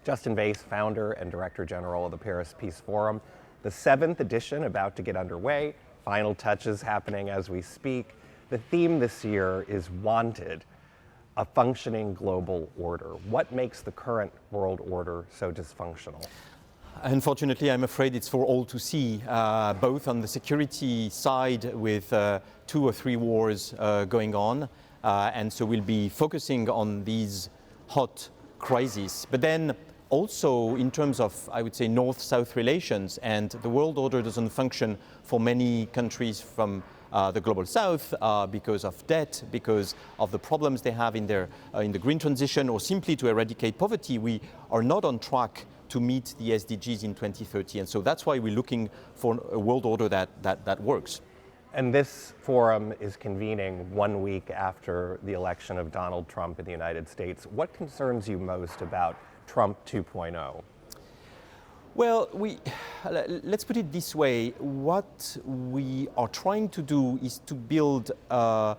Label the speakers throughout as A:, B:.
A: Justin Vase, founder and director general of the Paris Peace Forum. The 7th edition about to get underway, final touches happening as we speak. The theme this year is Wanted, a functioning global order. What makes the current world order so dysfunctional?
B: Unfortunately, I'm afraid it's for all to see, both on the security side with 2 or 3 wars going on. And so we'll be focusing on these hot crises. But then also in terms of, I would say, North-South relations, and the world order doesn't function for many countries from the global South because of debt, because of the problems they have in the green transition, or simply to eradicate poverty. We are not on track to meet the SDGs in 2030. And so that's why we're looking for a world order that works.
A: And this forum is convening 1 week after the election of Donald Trump in the United States. What concerns you most about Trump 2.0?
B: Well, let's put it this way. What we are trying to do is to build a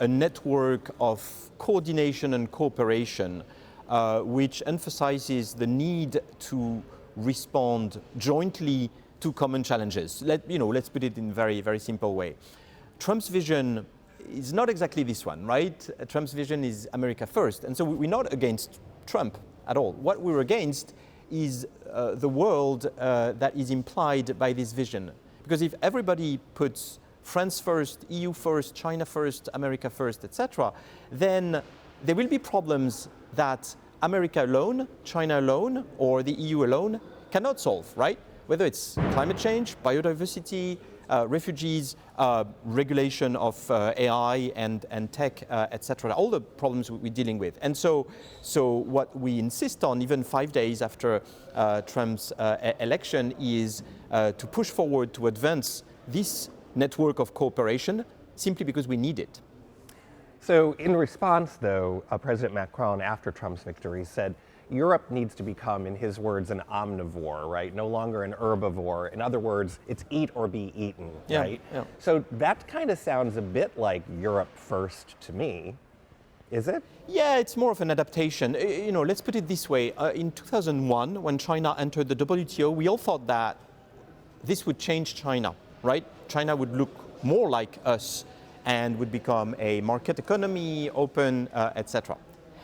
B: network of coordination and cooperation, which emphasizes the need to respond jointly to common challenges. Let's put it in a very, very simple way. Trump's vision is not exactly this one, right? Trump's vision is America first. And so we're not against Trump at all. What we're against is the world that is implied by this vision. Because if everybody puts France first, EU first, China first, America first, etc., then there will be problems that America alone, China alone, or the EU alone cannot solve, right? Whether it's climate change, biodiversity, refugees, regulation of AI and tech, etc., all the problems we're dealing with. And so what we insist on, even 5 days after Trump's election, is to push forward to advance this network of cooperation simply because we need it.
A: So in response, though, President Macron, after Trump's victory, said Europe needs to become, in his words, an omnivore, right? No longer an herbivore. In other words, it's eat or be eaten, right?
B: Yeah.
A: So that kind of sounds a bit like Europe first to me. Is it?
B: Yeah, it's more of an adaptation. Let's put it this way. In 2001, when China entered the WTO, we all thought that this would change China, right? China would look more like us and would become a market economy, open, etc.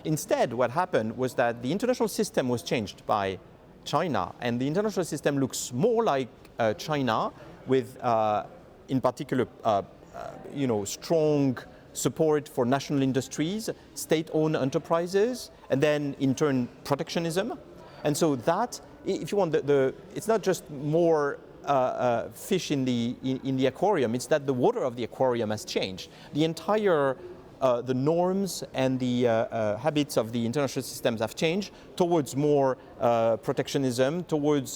B: Instead, what happened was that the international system was changed by China, and the international system looks more like China, with, in particular, strong support for national industries, state-owned enterprises, and then, in turn, protectionism. And so that, if you want, it's not just more fish in the aquarium, it's that the water of the aquarium has changed. The entire the norms and the habits of the international systems have changed towards more protectionism, towards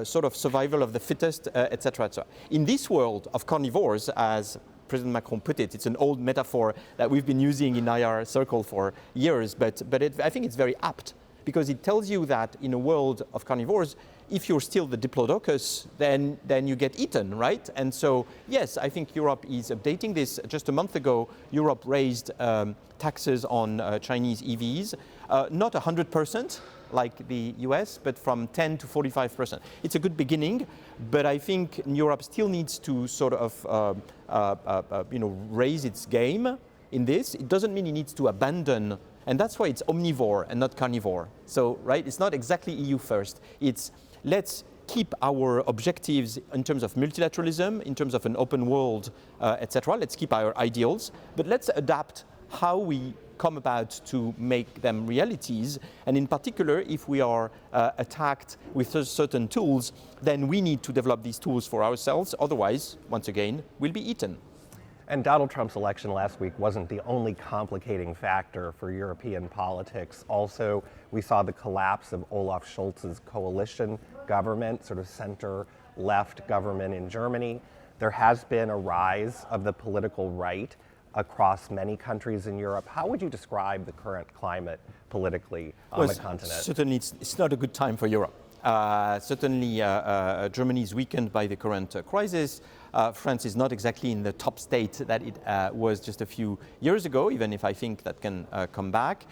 B: sort of survival of the fittest, etc., etc. In this world of carnivores, as President Macron put it, it's an old metaphor that we've been using in IR circle for years, but I think it's very apt, because it tells you that in a world of carnivores, if you're still the diplodocus, then you get eaten, right? And so, yes, I think Europe is updating this. Just a month ago, Europe raised taxes on Chinese EVs, not 100% like the US, but from 10 to 45%. It's a good beginning, but I think Europe still needs to sort of raise its game in this. It doesn't mean it needs to abandon, and that's why it's omnivore and not carnivore. So, right, it's not exactly EU first. It's let's keep our objectives in terms of multilateralism, in terms of an open world, etc. Let's keep our ideals, but let's adapt how we come about to make them realities. And in particular, if we are attacked with certain tools, then we need to develop these tools for ourselves. Otherwise, once again, we'll be eaten.
A: And Donald Trump's election last week wasn't the only complicating factor for European politics. Also, we saw the collapse of Olaf Scholz's coalition government, sort of center-left government in Germany. There has been a rise of the political right across many countries in Europe. How would you describe the current climate politically on the continent?
B: Certainly, it's not a good time for Europe. Certainly, Germany is weakened by the current crisis. France is not exactly in the top state that it was just a few years ago, even if I think that can come back.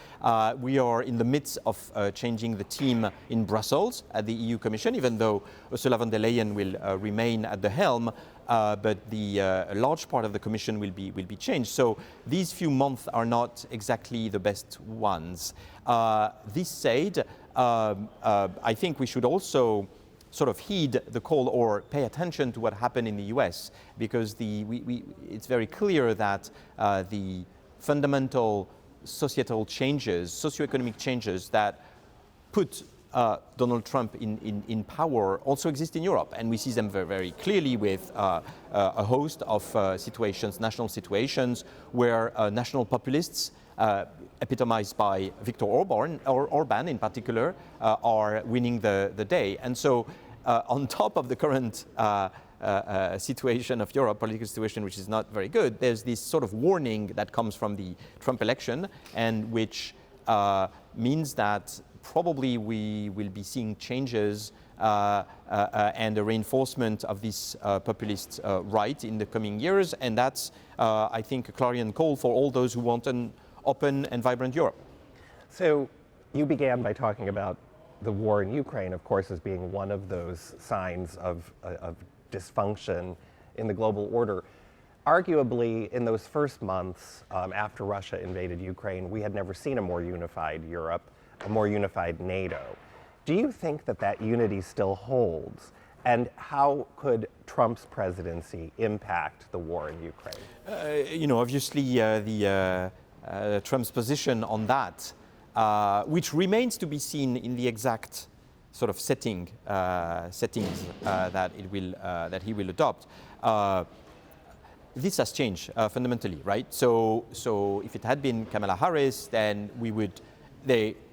B: We are in the midst of changing the team in Brussels at the EU Commission, even though Ursula von der Leyen will remain at the helm. But a large part of the Commission will be changed. So these few months are not exactly the best ones. This said, I think we should also sort of heed the call or pay attention to what happened in the US, because it's very clear that the fundamental societal changes, socioeconomic changes that put Donald Trump in power also exist in Europe, and we see them very, very clearly with a host of situations, national situations, where national populists, epitomized by Viktor Orban in particular, are winning the day. And so on top of the current situation of Europe, political situation which is not very good, there's this sort of warning that comes from the Trump election, and which means that probably we will be seeing changes and a reinforcement of this populist right in the coming years, and that's, I think, a clarion call for all those who want an open and vibrant Europe.
A: So you began by talking about the war in Ukraine, of course, as being one of those signs of dysfunction in the global order. Arguably, in those first months after Russia invaded Ukraine, we had never seen a more unified Europe, a more unified NATO. Do you think that unity still holds? And how could Trump's presidency impact the war in Ukraine?
B: Obviously, Trump's position on that, which remains to be seen in the exact sort of settings that he will adopt. This has changed fundamentally, right? So if it had been Kamala Harris, then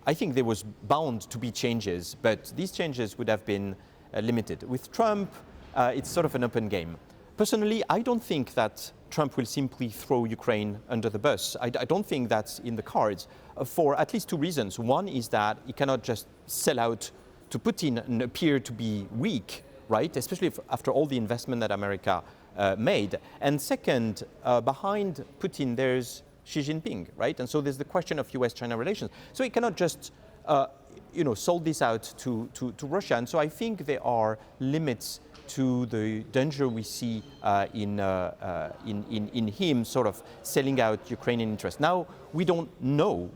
B: I think there was bound to be changes, but these changes would have been limited. With Trump, it's sort of an open game. Personally, I don't think that Trump will simply throw Ukraine under the bus. I don't think that's in the cards for at least two reasons. One is that he cannot just sell out to Putin and appear to be weak, right? Especially after all the investment that America made. And second, behind Putin, there's Xi Jinping, right? And so there's the question of US-China relations. So he cannot just, sold this out to Russia. And so I think there are limits to the danger we see in him sort of selling out Ukrainian interests. Now, we don't know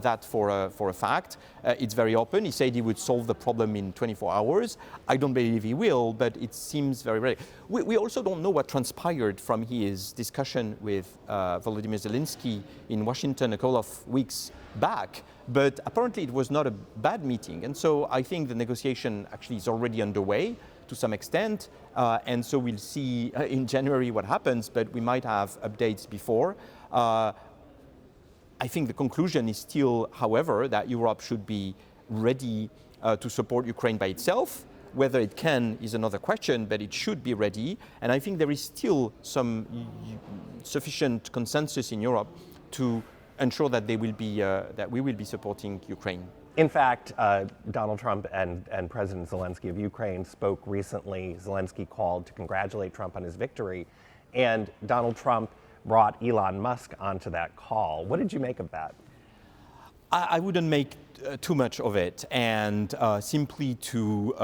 B: that for a fact. It's very open. He said he would solve the problem in 24 hours. I don't believe he will, but it seems very, very... We also don't know what transpired from his discussion with Volodymyr Zelensky in Washington a couple of weeks back, but apparently it was not a bad meeting. And so I think the negotiation actually is already underway to some extent, and so we'll see in January what happens, but we might have updates before. I think the conclusion is still, however, that Europe should be ready to support Ukraine by itself. Whether it can is another question, but it should be ready. And I think there is still some sufficient consensus in Europe to ensure that we will be supporting Ukraine.
A: In fact, Donald Trump and President Zelensky of Ukraine spoke recently. Zelensky called to congratulate Trump on his victory, and Donald Trump brought Elon Musk onto that call. What did you make of that?
B: I wouldn't make too much of it, and simply to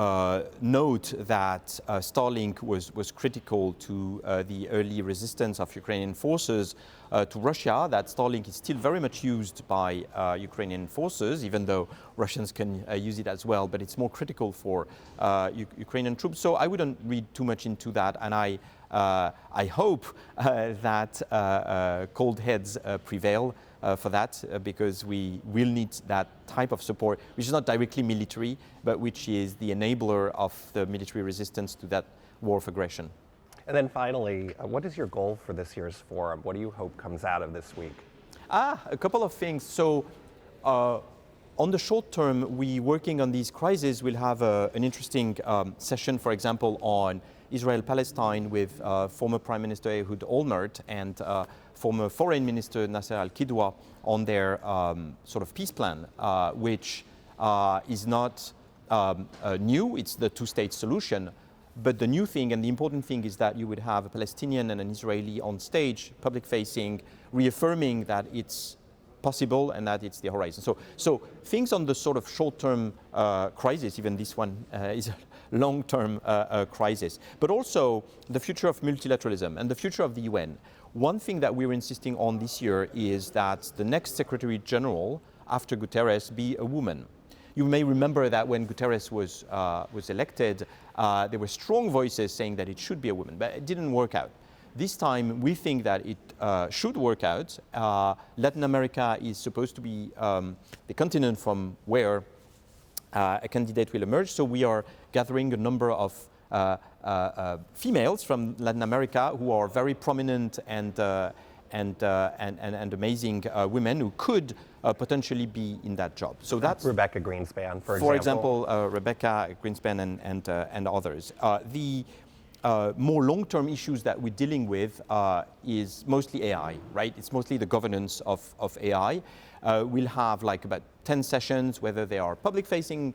B: note that Starlink was critical to the early resistance of Ukrainian forces to Russia, that Starlink is still very much used by Ukrainian forces, even though Russians can use it as well, but it's more critical for Ukrainian troops. So I wouldn't read too much into that, and I hope that cold heads prevail for that, because we will need that type of support, which is not directly military, but which is the enabler of the military resistance to that war of aggression.
A: And then finally, what is your goal for this year's forum? What do you hope comes out of this week?
B: A couple of things. So on the short term, we working on these crises. We'll have an interesting session, for example, on Israel-Palestine with former Prime Minister Ehud Olmert and former Foreign Minister Nasser al-Kidwa on their sort of peace plan, which is not new. It's the two-state solution. But the new thing and the important thing is that you would have a Palestinian and an Israeli on stage, public-facing, reaffirming that it's possible and that it's the horizon. So things on the sort of short-term crisis, even this one is a long-term crisis, but also the future of multilateralism and the future of the UN. One thing that we're insisting on this year is that the next Secretary General after Guterres be a woman. You may remember that when Guterres was elected, there were strong voices saying that it should be a woman, but it didn't work out. This time, we think that it should work out. Latin America is supposed to be the continent from where a candidate will emerge, so we are gathering a number of females from Latin America who are very prominent and amazing women who could potentially be in that job. So that's
A: Rebecca Greenspan,
B: for example, Rebecca Greenspan and others. The more long-term issues that we're dealing with is mostly AI, right? It's mostly the governance of AI. We'll have like about 10 sessions, whether they are public-facing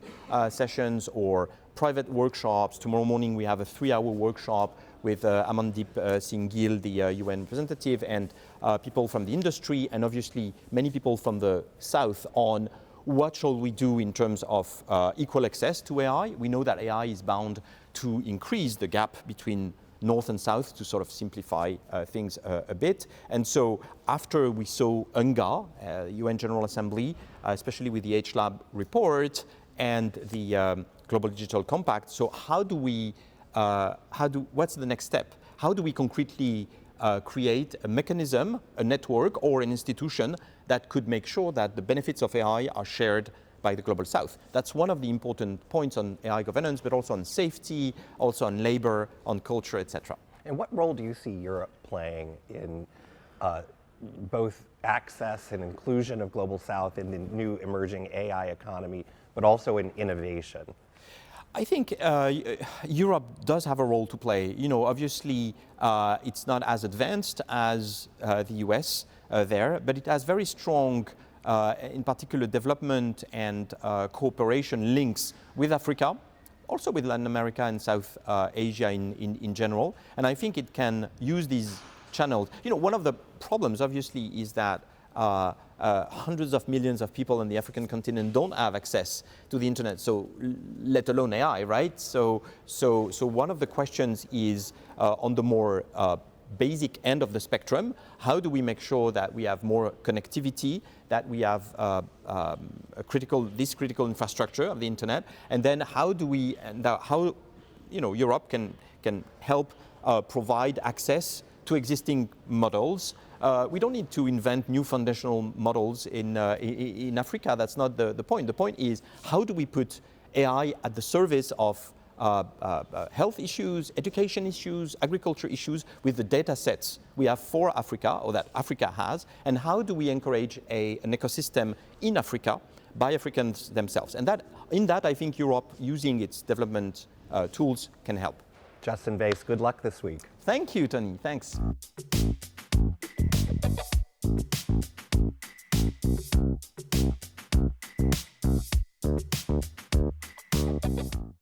B: sessions or private workshops. Tomorrow morning we have a 3-hour workshop with Amandeep Singh Gill, the UN representative, and people from the industry, and obviously many people from the South on what shall we do in terms of equal access to AI. We know that AI is bound to increase the gap between North and South, to sort of simplify things a bit. And so after we saw UNGA, UN General Assembly, especially with the HLab report and the Global Digital Compact, so what's the next step? How do we concretely create a mechanism, a network, or an institution that could make sure that the benefits of AI are shared by the Global South? That's one of the important points on AI governance, but also on safety, also on labor, on culture, etc.
A: And what role do you see Europe playing in both access and inclusion of Global South in the new emerging AI economy, but also in innovation?
B: I think Europe does have a role to play. You know, obviously, it's not as advanced as the US there, but it has very strong, in particular, development and cooperation links with Africa, also with Latin America and South Asia in general. And I think it can use these channels. You know, one of the problems, obviously, is that hundreds of millions of people on the African continent don't have access to the internet, so let alone AI, right? So one of the questions is on the more basic end of the spectrum, how do we make sure that we have more connectivity, that we have this critical infrastructure of the internet, and then how do we, and how, you know, Europe can help provide access to existing models. We don't need to invent new foundational models in Africa. That's not the point. The point is, how do we put AI at the service of health issues, education issues, agriculture issues with the data sets we have for Africa, or that Africa has, and how do we encourage an ecosystem in Africa by Africans themselves? And in that, I think Europe, using its development tools, can help.
A: Justin Vace, good luck this week.
B: Thank you, Tony. Thanks.